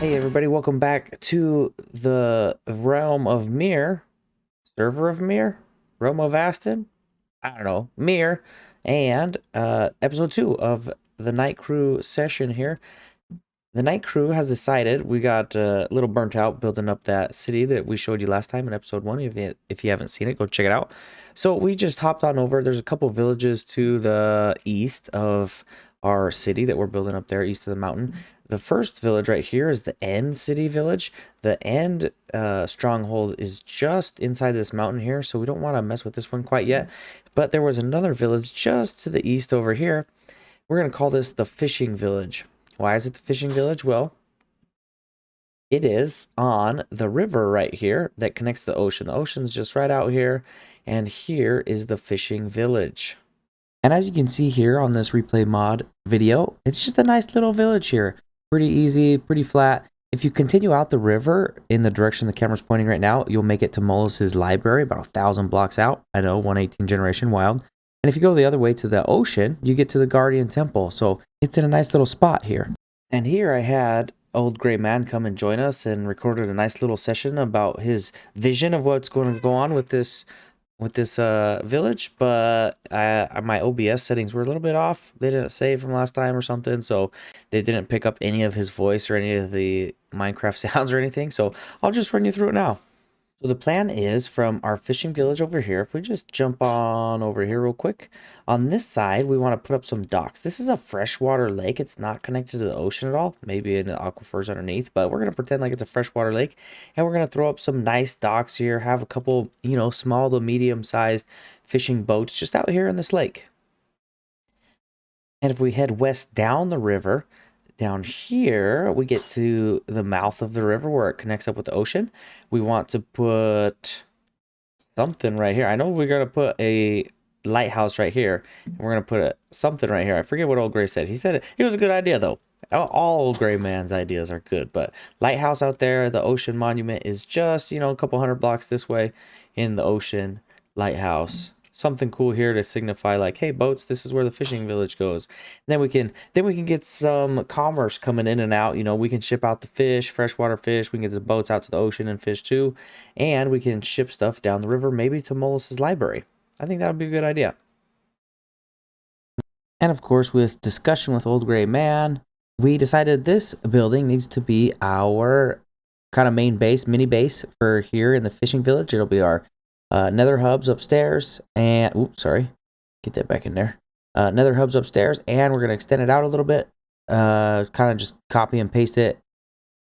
Hey everybody, welcome back to the realm of Mir, server of Mir, realm of Vasten, I don't know, Mir, and episode 2 of the night crew session here. The night crew has decided we got a little burnt out building up that city that we showed you last time in episode 1. If you haven't seen it, go check it out. So we just hopped on over. There's a couple villages to the east of our city that we're building up there, east of the mountain. The first village right here is the End City Village. The End stronghold is just inside this mountain here, so we don't want to mess with this one quite yet. But there was another village just to the east over here. We're going to call this the Fishing Village. Why is it the Fishing Village? Well, it is on the river right here that connects the ocean. The ocean's just right out here, and here is the Fishing Village. And as you can see here on this replay mod video, it's just a nice little village here. Pretty easy, pretty flat. If you continue out the river in the direction the camera's pointing right now, you'll make it to Molus's library, about 1,000 blocks out. I know, 118 generation wild. And if you go the other way to the ocean, you get to the Guardian Temple. So it's in a nice little spot here. And here I had Old Gray Man come and join us and recorded a nice little session about his vision of what's going to go on with this village. But my OBS settings were a little bit off. They didn't save from last time or something, so they didn't pick up any of his voice or any of the Minecraft sounds or anything. So I'll just run you through it now. So the plan is from our fishing village over here, if we just jump on over here real quick, on this side, we want to put up some docks. This is a freshwater lake. It's not connected to the ocean at all. Maybe in the aquifers underneath, but we're going to pretend like it's a freshwater lake. And we're going to throw up some nice docks here, have a couple, small to medium-sized fishing boats just out here in this lake. And if we head west down the river, down here, we get to the mouth of the river where it connects up with the ocean. We want to put something right here. I know we're going to put a lighthouse right here. And we're going to put something right here. I forget what Old Gray said. He said it was a good idea, though. All Old Gray Man's ideas are good. But lighthouse out there, the ocean monument is just, a couple hundred blocks this way in the ocean. Lighthouse. Something cool here to signify like, hey, boats, this is where the fishing village goes. And then we can get some commerce coming in and out. We can ship out the fish, freshwater fish. We can get the boats out to the ocean and fish too. And we can ship stuff down the river, maybe to Molus's library. I think that would be a good idea. And of course, with discussion with Old Gray Man, we decided this building needs to be our kind of main base, mini base for here in the fishing village. It'll be our nether hubs upstairs, and oops, sorry, get that back in there. Nether hubs upstairs, and we're gonna extend it out a little bit. Kind of just copy and paste it,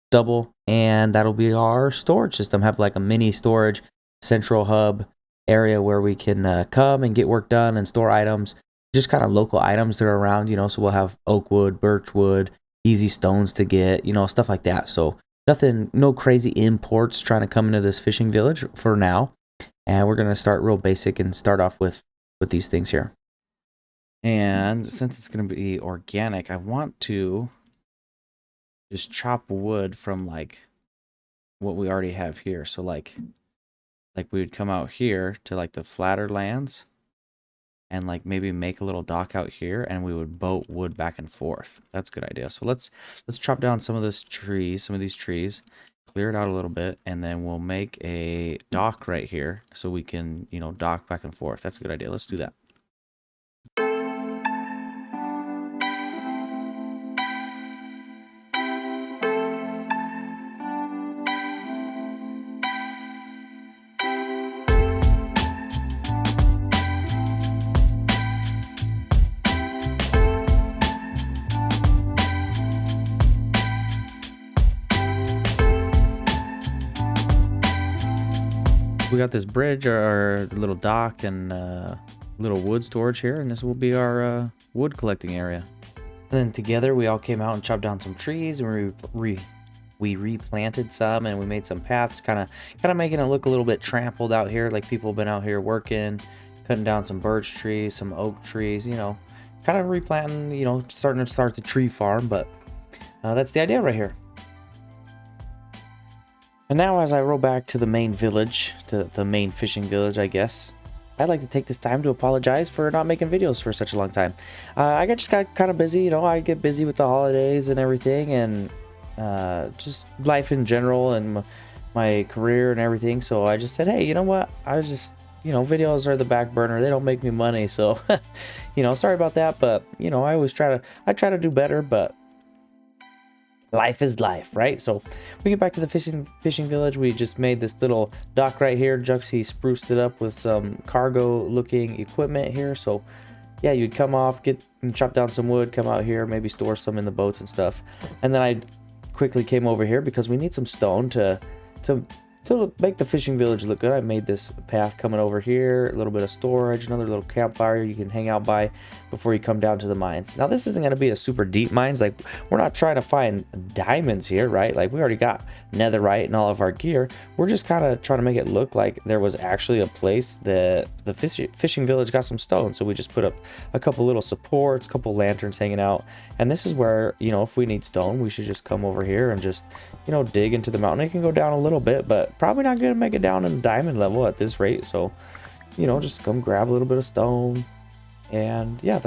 double, and that'll be our storage system. Have like a mini storage central hub area where we can come and get work done and store items, just kind of local items that are around. So we'll have oak wood, birch wood, easy stones to get, stuff like that. So nothing, no crazy imports trying to come into this fishing village for now. And we're going to start real basic and start off with these things here. And since it's going to be organic, I want to just chop wood from like what we already have here. So like we would come out here to like the flatter lands and like maybe make a little dock out here, and we would boat wood back and forth. That's a good idea. So let's chop down some of these trees, clear it out a little bit, and then we'll make a dock right here so we can, dock back and forth. That's a good idea. Let's do that. We got this bridge, our little dock, and little wood storage here, and this will be our wood collecting area. And then together we all came out and chopped down some trees, and we replanted some, and we made some paths, kind of making it look a little bit trampled out here, like people have been out here working, cutting down some birch trees, some oak trees, kind of replanting, starting to start the tree farm. But that's the idea right here. And now as I roll back to the main village, to the main fishing village, I guess, I'd like to take this time to apologize for not making videos for such a long time. I just got kind of busy, I get busy with the holidays and everything, and just life in general and my career and everything. So I just said, hey, you know what? I just, videos are the back burner. They don't make me money. So, sorry about that. But, I always I try to do better, but life is life, right? So we get back to the fishing village. We just made this little dock right here. Juxie spruced it up with some cargo looking equipment here. So yeah, you'd come off, get and chop down some wood, come out here, maybe store some in the boats and stuff. And then I quickly came over here because we need some stone to make the fishing village look good. I made this path coming over here, a little bit of storage, another little campfire you can hang out by before you come down to the mines. Now this isn't going to be a super deep mines. Like, we're not trying to find diamonds here, right? Like, we already got netherite and all of our gear. We're just kind of trying to make it look like there was actually a place that the fishing village got some stone. So we just put up a couple little supports, a couple lanterns hanging out. And this is where, if we need stone, we should just come over here and just, dig into the mountain. It can go down a little bit, but probably not going to make it down in diamond level at this rate. So, just come grab a little bit of stone. And yeah,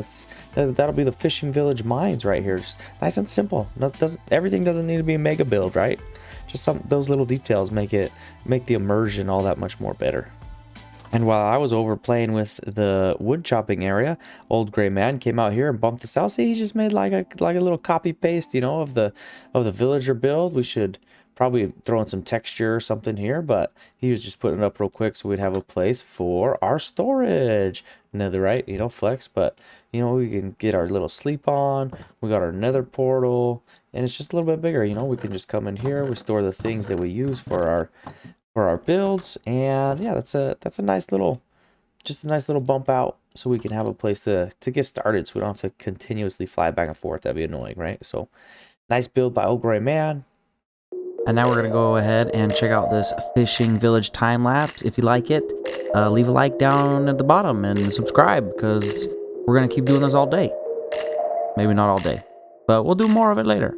that'll be the fishing village mines right here. Just nice and simple. Everything doesn't need to be a mega build, right? Just those little details make the immersion all that much more better. And while I was over playing with the wood chopping area, old gray man came out here and bumped this out. See, he just made like a little copy paste, of the villager build. We should probably throw in some texture or something here, but he was just putting it up real quick so we'd have a place for our storage. Netherite, flex, but we can get our little sleep on. We got our nether portal, and it's just a little bit bigger. We can just come in here. We store the things that we use for our builds, and yeah, that's a nice little bump out, so we can have a place to get started, so we don't have to continuously fly back and forth. That'd be annoying, right? So nice build by old gray man. And now we're gonna go ahead and check out this fishing village time lapse. If you like it, leave a like down at the bottom and subscribe, because we're gonna keep doing this all day. Maybe not all day, but we'll do more of it later.